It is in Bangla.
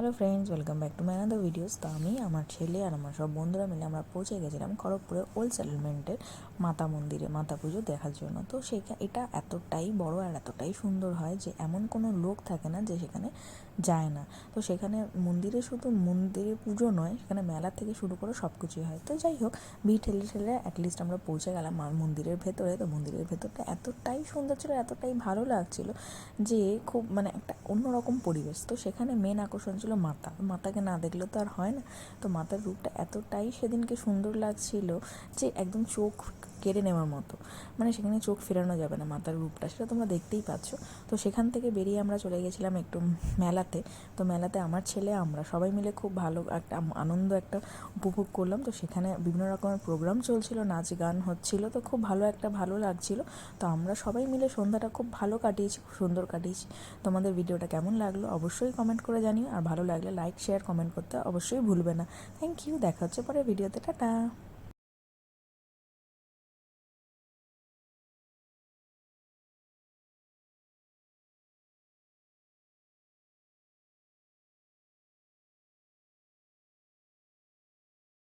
Hello friends, welcome back to my another videos. তো আমি আমার ছেলে আর আমার সব বন্ধুরা মিলে আমরা পৌঁছে গেছিলাম খড়গপুরের ওল্ড সেটেলমেন্টের মাতা মন্দিরে মাতা পুজো দেখার জন্য। তো এটা এতটাই বড় আর এতটাই সুন্দর হয় যে এমন কোনো লোক থাকে না যে সেখানে যায় না। তো সেখানে শুধু মন্দিরে পুজো নয়, সেখানে মেলা থেকে শুরু করে সব কিছুই হয়। তো যাই হোক, ভিড় ঠেলে ঠেলে অ্যাটলিস্ট আমরা পৌঁছে গেলাম মন্দিরের ভেতরে। তো মন্দিরের ভেতরটা এতটাই সুন্দর ছিল, এতটাই ভালো লাগছিল যে খুব একটা অন্যরকম পরিবেশ। তো সেখানে মেন আকর্ষণ ছিল মাতাকে না দেখলে তো আর হয় না। তো মাতার রূপটা এতটাই সেদিনকে সুন্দর লাগছিল যে একদম চোখ কেড়ে নেওয়ার মতো, সেখানে চোখ ফেরানো যাবে না মাতার রূপটা, সেটা তোমরা দেখতেই পাচ্ছ। তো সেখান থেকে বেরিয়ে আমরা চলে গেছিলাম একটু মেলাতে। তো মেলাতে আমার ছেলে আমরা সবাই মিলে খুব ভালো একটা আনন্দ উপভোগ করলাম। তো সেখানে বিভিন্ন রকমের প্রোগ্রাম চলছিল, নাচ গান হচ্ছিল, তো খুব ভালো লাগছিল। তো আমরা সবাই মিলে সন্ধ্যাটা খুব ভালো কাটিয়েছি, খুব সুন্দর কাটিয়েছি। তোমাদের ভিডিওটা কেমন লাগলো অবশ্যই কমেন্ট করে জানিও, আর ভালো লাগলে লাইক শেয়ার কমেন্ট করতে অবশ্যই ভুলবে না। থ্যাংক ইউ, দেখা হচ্ছে পরে ভিডিওতে, টাটা।